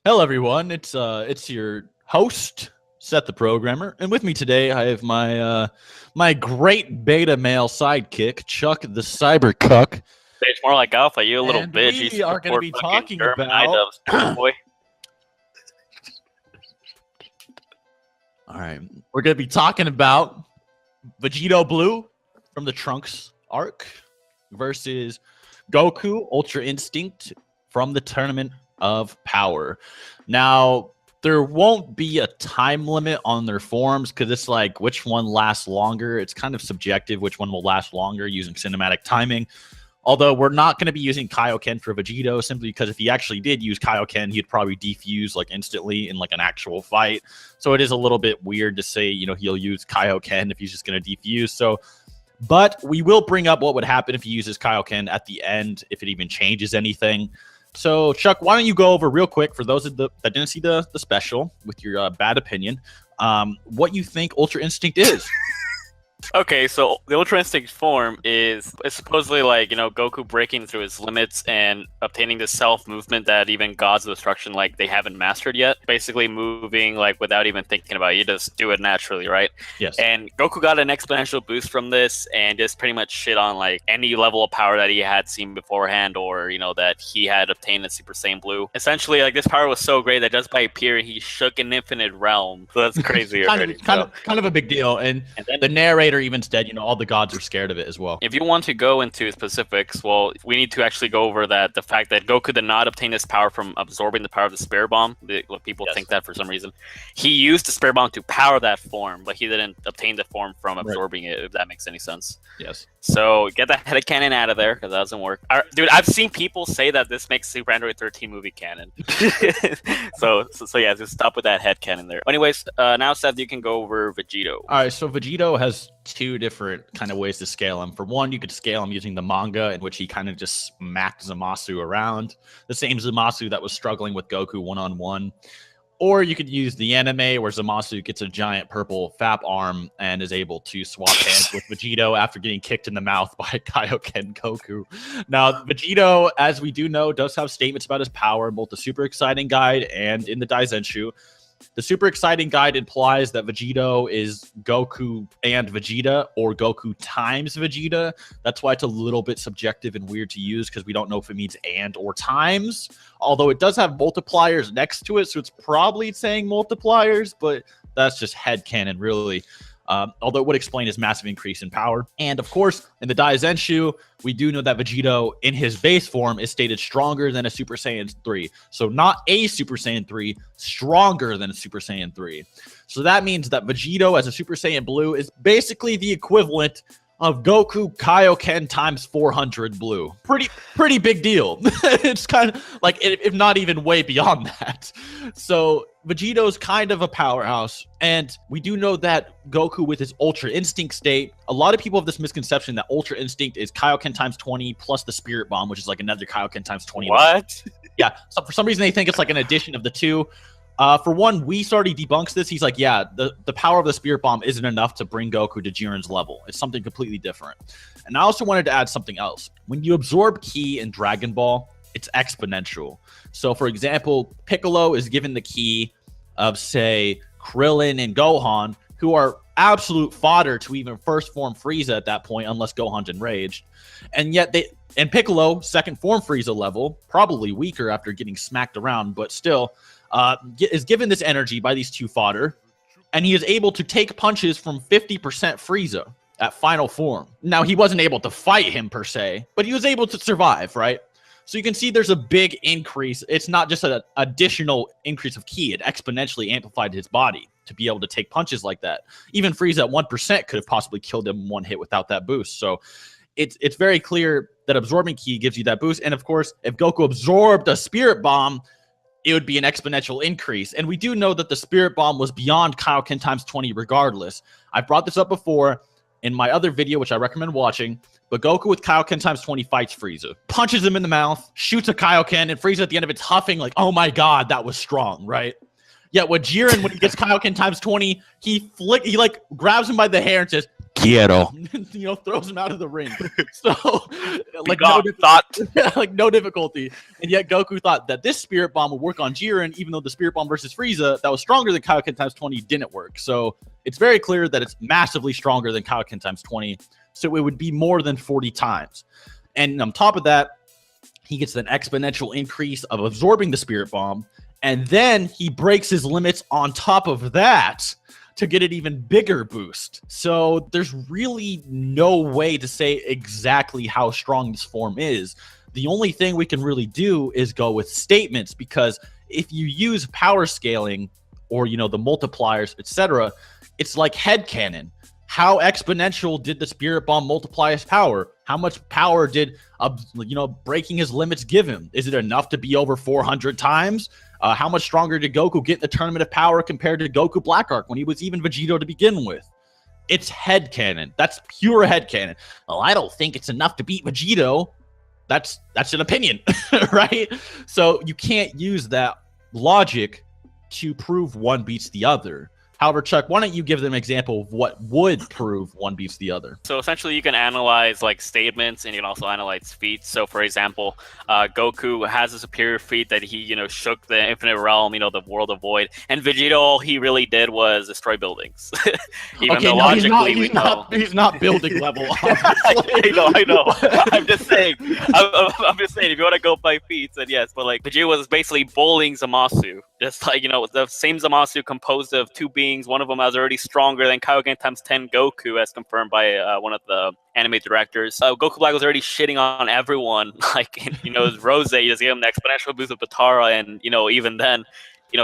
Hello, everyone. It's your host, Seth the Programmer, and with me today I have my great beta male sidekick, Chuck the Cyber Cuck, It's more like Alpha, you little and bitch. You we are going to support be fucking talking German about. iDubbbz, boy. All right, we're going to be talking about Vegito Blue from the Trunks arc versus Goku Ultra Instinct from the Tournament of Power. Now, there won't be a time limit on their forms because it's like which one lasts longer. It's kind of subjective which one will last longer using cinematic timing. Although we're not going to be using Kaioken for Vegito simply because if he actually did use Kaioken, he'd probably defuse like instantly in like an actual fight. So it is a little bit weird to say, he'll use Kaioken if he's just going to defuse. So, but we will bring up what would happen if he uses Kaioken at the end, if it even changes anything. So, Chuck, why don't you go over real quick for those that didn't see the special with your bad opinion, what you think Ultra Instinct is? Okay, so the Ultra Instinct form is supposedly like, Goku breaking through his limits and obtaining the self-movement that even Gods of Destruction, like, they haven't mastered yet. Basically moving, like, without even thinking about it. You just do it naturally, right? Yes. And Goku got an exponential boost from this and just pretty much shit on, like, any level of power that he had seen beforehand or, that he had obtained in Super Saiyan Blue. Essentially, like, this power was so great that just by appearing, he shook an infinite realm. So that's crazy already. kind of a big deal. And then the narrator even said, all the gods are scared of it as well. If you want to go into specifics, well, we need to actually go over the fact that Goku did not obtain this power from absorbing the power of the Spirit Bomb. People think that for some reason. He used the Spirit Bomb to power that form, but he didn't obtain the form from absorbing it, if that makes any sense. Yes. So get that headcanon out of there, because that doesn't work. Dude, I've seen people say that this makes Super Android 13 movie canon. so yeah, just stop with that headcanon there. Anyways, now Seth, you can go over Vegito. All right, so Vegito has two different kind of ways to scale him. For one, you could scale him using the manga, in which he kind of just smacked Zamasu around. The same Zamasu that was struggling with Goku one-on-one. Or you could use the anime where Zamasu gets a giant purple FAP arm and is able to swap hands with Vegito after getting kicked in the mouth by Kaioken Goku. Now, Vegito, as we do know, does have statements about his power in both the Super Exciting Guide and in the Daizenshu. The Super Exciting Guide implies that Vegito is Goku and Vegeta, or Goku times Vegeta. That's why it's a little bit subjective and weird to use, because we don't know if it means and or times. Although it does have multipliers next to it, so it's probably saying multipliers, but that's just headcanon, really. Although it would explain his massive increase in power. And of course, in the Daizenshu, we do know that Vegito, in his base form, is stated stronger than a Super Saiyan 3. So not a Super Saiyan 3, stronger than a Super Saiyan 3. So that means that Vegito as a Super Saiyan Blue is basically the equivalent of Goku Kaioken times 400 Blue. Pretty big deal. It's kind of like, if not even way beyond that. So Vegito's kind of a powerhouse, and we do know that Goku with his Ultra Instinct state, a lot of people have this misconception that Ultra Instinct is Kaioken times 20 plus the Spirit Bomb, which is like another Kaioken times 20. What? Yeah, so for some reason they think it's like an addition of the two. For one, Whis already debunks this. He's like, yeah, the power of the Spirit Bomb isn't enough to bring Goku to Jiren's level. It's something completely different. And I also wanted to add something else. When you absorb Ki in Dragon Ball, it's exponential. So, for example, Piccolo is given the Ki of, say, Krillin and Gohan, who are absolute fodder to even first form Frieza at that point, unless Gohan's enraged. And yet Piccolo, second form Frieza level, probably weaker after getting smacked around, but still, is given this energy by these two fodder, and he is able to take punches from 50% Frieza at final form. Now, he wasn't able to fight him per se, but he was able to survive, right? So you can see there's a big increase. It's not just an additional increase of Ki. It exponentially amplified his body to be able to take punches like that. Even Frieza at 1% could have possibly killed him in one hit without that boost. So it's very clear that absorbing Ki gives you that boost. And of course, if Goku absorbed a Spirit Bomb, it would be an exponential increase. And we do know that the Spirit Bomb was beyond Kaioken times 20 regardless. I've brought this up before in my other video, which I recommend watching, but Goku with Kaioken times 20 fights Frieza. Punches him in the mouth, shoots a Kaioken, and Frieza at the end of it's huffing like, oh my god, that was strong, right? Yet with Jiren, when he gets Kaioken times 20, he grabs him by the hair and says, quiero. Throws him out of the ring. So, like, no difficulty. And yet Goku thought that this Spirit Bomb would work on Jiren, even though the Spirit Bomb versus Frieza that was stronger than Kaioken times 20 didn't work. So it's very clear that it's massively stronger than Kaioken times 20. So it would be more than 40 times. And on top of that, he gets an exponential increase of absorbing the Spirit Bomb. And then he breaks his limits on top of that to get an even bigger boost. So there's really no way to say exactly how strong this form is. The only thing we can really do is go with statements, because if you use power scaling or, the multipliers, etc., it's like headcanon. How exponential did the Spirit Bomb multiply his power? How much power did, breaking his limits give him? Is it enough to be over 400 times? How much stronger did Goku get in the Tournament of Power compared to Goku Black-Arc when he was even Vegito to begin with? It's headcanon. That's pure headcanon. Well, I don't think it's enough to beat Vegito. That's an opinion, right? So you can't use that logic to prove one beats the other. However, Chuck, why don't you give them an example of what would prove one beats the other? So essentially, you can analyze like statements, and you can also analyze feats. So, for example, Goku has a superior feat that he, shook the Infinite Realm, the World of Void, and Vegito, all he really did was destroy buildings. Even though logically, he's not building level. I know. I'm just saying. I'm just saying. If you want to go by feats, then yes. But like Vegito was basically bullying Zamasu. Just like, the same Zamasu composed of two beings. One of them is already stronger than Kaioken times 10 Goku, as confirmed by one of the anime directors. Goku Black was already shitting on everyone. Like, Rose, he just gave him the exponential boost of Batara, and, even then,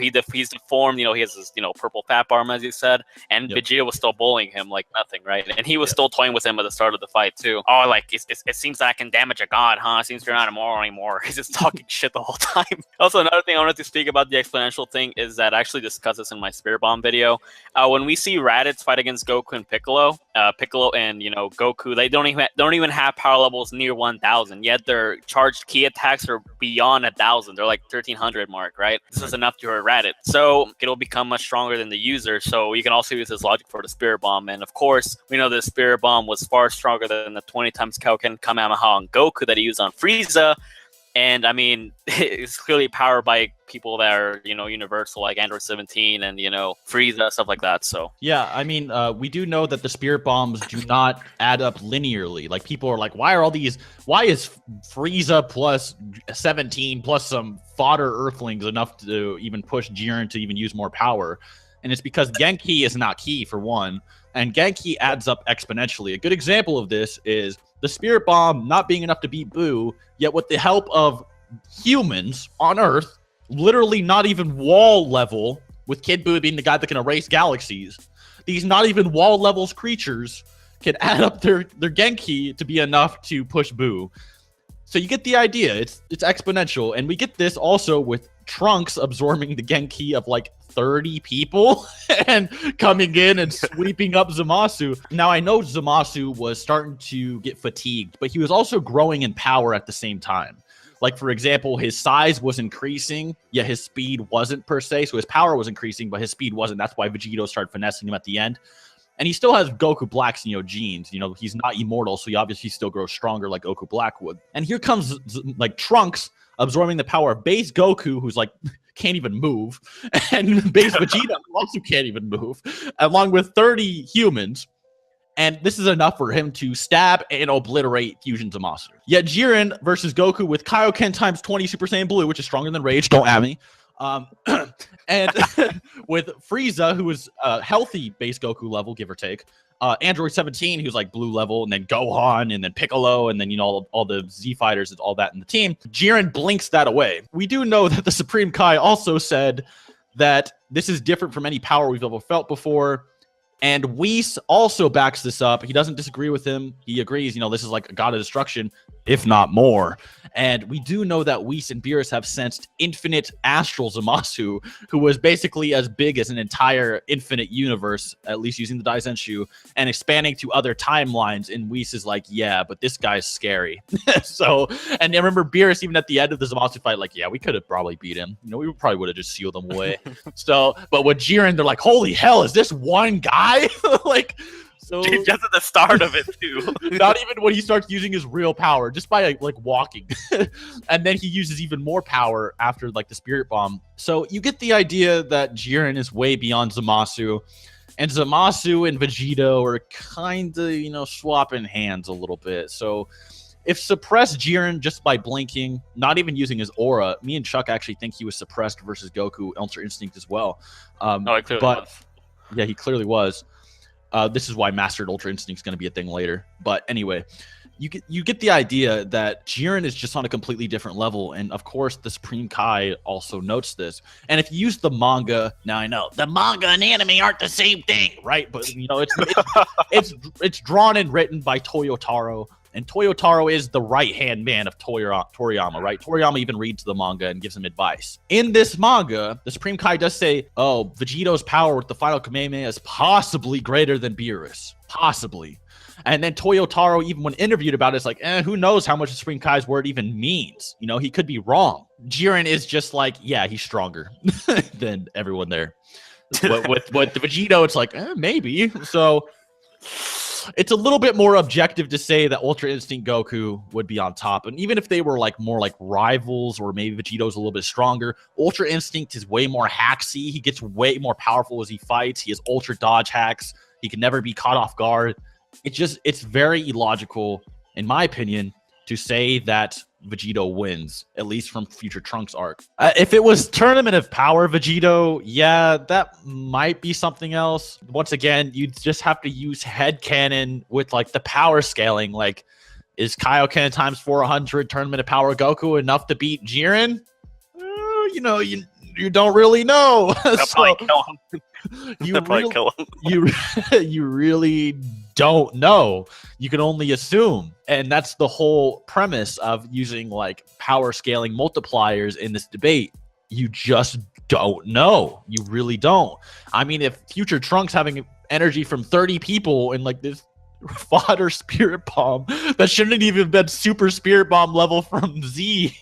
he's deformed, he has this, purple fat arm, as you said, and Vegeta was still bullying him like nothing, right? And he was still toying with him at the start of the fight, too. Oh, like, it seems like I can damage a god, huh? It seems you're not immortal anymore. He's just talking shit the whole time. Also, another thing I wanted to speak about the exponential thing is that I actually discussed this in my Spirit Bomb video. When we see Raditz fight against Goku and Piccolo and, Goku, they don't even have power levels near 1,000, yet their charged ki attacks are beyond 1,000. They're like 1,300 mark, right? This is enough to Raditz. So it'll become much stronger than the user. So you can also use this logic for the Spirit Bomb. And of course, we know the Spirit Bomb was far stronger than the 20 times Kaioken Kamehameha on Goku that he used on Frieza. And I mean, it's clearly powered by people that are, universal, like Android 17 and, Frieza, stuff like that. So yeah, I mean, we do know that the Spirit Bombs do not add up linearly. Like, people are like, why is Frieza plus 17 plus some fodder Earthlings enough to even push Jiren to even use more power? And it's because Genki is not ki, for one, and Genki adds up exponentially. A good example of this is the Spirit Bomb not being enough to beat Buu, yet with the help of humans on Earth, literally not even wall level, with Kid Buu being the guy that can erase galaxies, these not even wall levels creatures can add up their Genki to be enough to push Buu. So you get the idea. It's exponential. And we get this also with Trunks absorbing the Genki of like 30 people and coming in and sweeping up Zamasu. Now, I know Zamasu was starting to get fatigued, but he was also growing in power at the same time. Like, for example, his size was increasing, yet his speed wasn't per se. So his power was increasing, but his speed wasn't. That's why Vegito started finessing him at the end. And he still has Goku Black's, genes. He's not immortal, so he obviously still grows stronger like Goku Black would. And here comes, like, Trunks absorbing the power of base Goku, who's, like, can't even move, and base Vegeta, who also can't even move, along with 30 humans. And this is enough for him to stab and obliterate Fusion Zamasu. Yet Jiren versus Goku with Kaioken times 20 Super Saiyan Blue, which is stronger than Rage, don't at me. And with Frieza, who is healthy base Goku level, give or take, Android 17, who's like blue level, and then Gohan, and then Piccolo, and then, all the Z fighters and all that in the team, Jiren blinks that away. We do know that the Supreme Kai also said that this is different from any power we've ever felt before. And Whis also backs this up. He doesn't disagree with him. He agrees, this is like a god of destruction, if not more. And we do know that Whis and Beerus have sensed infinite astral Zamasu, who was basically as big as an entire infinite universe, at least using the Daisenshu, and expanding to other timelines. And Whis is like, yeah, but this guy's scary. So, and I remember Beerus, even at the end of the Zamasu fight, like, yeah, we could have probably beat him. We probably would have just sealed him away. So, but with Jiren, they're like, holy hell, is this one guy? Like, So just at the start of it too. not even when he starts using his real power, just by like walking. And then he uses even more power after like the spirit bomb. So you get the idea that Jiren is way beyond Zamasu. And Zamasu and Vegito are kind of, you know, swapping hands a little bit. So if suppress Jiren just by blinking, not even using his aura, me and Chuck actually think he was suppressed versus Goku Ultra Instinct as well. No, it clearly was. Yeah, he clearly was. This is why Mastered Ultra Instinct is going to be a thing later. But anyway, you get the idea that Jiren is just on a completely different level. And of course, the Supreme Kai also notes this. And if you use the manga, now I know the manga and anime aren't the same thing, right? But you know, it's drawn and written by Toyotaro. And Toyotaro is the right-hand man of Toriyama, right? Toriyama even reads the manga and gives him advice. In this manga, the Supreme Kai does say, oh, Vegito's power with the final Kamehameha is possibly greater than Beerus. Possibly. And then Toyotaro, even when interviewed about it, is like, who knows how much the Supreme Kai's word even means? You know, he could be wrong. Jiren is just like, yeah, he's stronger than everyone there. But with the Vegito, it's like, maybe. So it's a little bit more objective to say that Ultra Instinct Goku would be on top. And even if they were like more like rivals, or maybe Vegito's a little bit stronger, Ultra Instinct is way more hacksy. He gets way more powerful as he fights. He has ultra dodge hacks. He can never be caught off guard. It's very illogical, in my opinion, to say that Vegito wins, at least from Future Trunks arc. If it was Tournament of Power Vegito, yeah, that might be something else. Once again, you just have to use headcanon with like the power scaling. Like, is Kaioken times 400 Tournament of Power Goku enough to beat Jiren? You know, you don't really know. Probably kill him. You really don't know. You can only assume. And that's the whole premise of using like power scaling multipliers in this debate. You just don't know. You really don't. I mean, if Future Trunks having energy from 30 people in like this fodder spirit bomb that shouldn't even been super spirit bomb level from Z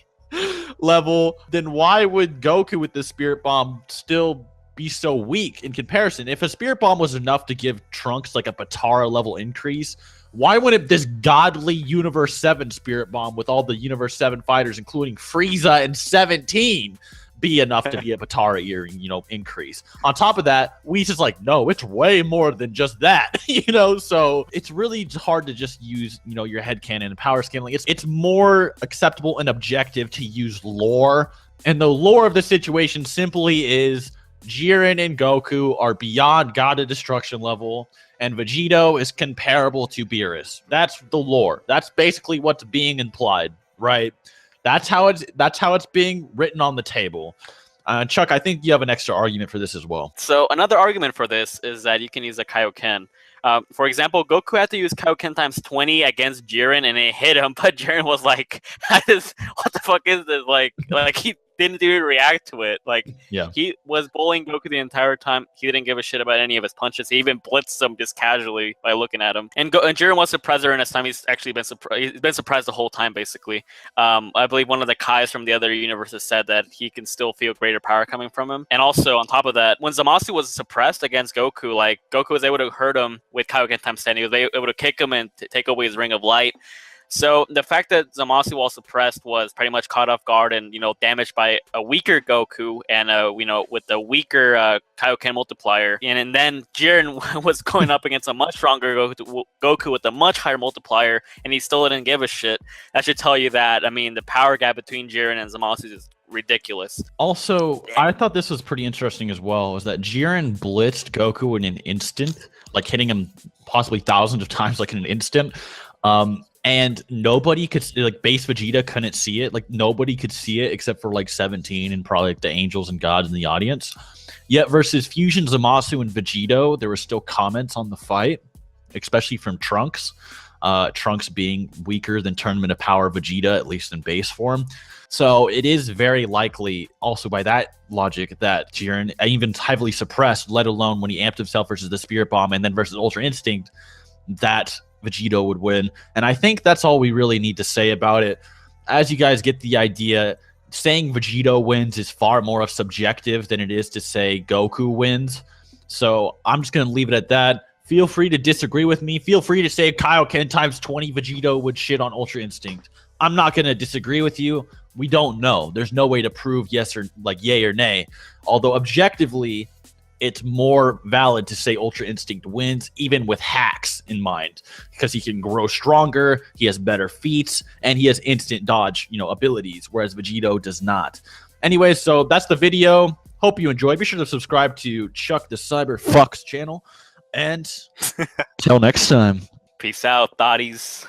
level, then why would Goku with the spirit bomb still be so weak in comparison? If a spirit bomb was enough to give Trunks like a Patara level increase, why wouldn't this godly Universe 7 spirit bomb with all the Universe 7 fighters, including Frieza and 17, be enough to be a Patara earring, you know, increase? On top of that, Whis is like, no, it's way more than just that, you know? So it's really hard to just use, you know, your headcanon and power scaling. It's more acceptable and objective to use lore. And the lore of the situation simply is Jiren and Goku are beyond God of Destruction level, and Vegito is comparable to Beerus. That's the lore. That's basically what's being implied, right? That's how it's being written on the table. Chuck, I think you have an extra argument for this as well. So another argument for this is that you can use a Kaioken. For example, Goku had to use Kaioken times 20 against Jiren, and it hit him. But Jiren was like, "What the fuck is this?" Like he didn't even react to it. Like, yeah, he was bullying Goku the entire time. He didn't give a shit about any of his punches. He even blitzed him just casually by looking at him. And Jiren was suppressed during this time. He's actually been surprised. He's been surprised the whole time, basically. I believe one of the Kais from the other universes said that he can still feel greater power coming from him. And also, on top of that, when Zamasu was suppressed against Goku, like, Goku was able to hurt him with Kaioken times 10. He was able to kick him and take away his Ring of Light. So the fact that Zamasu, while suppressed, was pretty much caught off guard and, you know, damaged by a weaker Goku and, you know, with the weaker Kaioken multiplier. And then Jiren was going up against a much stronger Goku with a much higher multiplier, and he still didn't give a shit. That should tell you that, I mean, the power gap between Jiren and Zamasu is ridiculous. Also, I thought this was pretty interesting as well, is that Jiren blitzed Goku in an instant, like hitting him possibly thousands of times, like in an instant. And nobody could, like, base Vegeta couldn't see it. Like, nobody could see it except for, like, 17 and probably like the angels and gods in the audience. Yet versus Fusion Zamasu and Vegito, there were still comments on the fight, especially from Trunks. Trunks being weaker than Tournament of Power Vegeta, at least in base form. So it is very likely, also by that logic, that Jiren, even heavily suppressed, let alone when he amped himself versus the Spirit Bomb and then versus Ultra Instinct, that Vegito would win. And I think that's all we really need to say about it. As you guys get the idea, saying Vegito wins is far more of subjective than it is to say Goku wins. So I'm just going to leave it at that. Feel free to disagree with me. Feel free to say Kaioken times 20 Vegito would shit on Ultra Instinct. I'm not going to disagree with you. We don't know. There's no way to prove yes or like yay or nay. Although objectively, it's more valid to say Ultra Instinct wins, even with hacks in mind, because he can grow stronger, he has better feats, and he has instant dodge, abilities, whereas Vegito does not. Anyways, so that's the video. Hope you enjoyed. Be sure to subscribe to Chuck the Cyber Fox channel. And till next time. Peace out, thotties.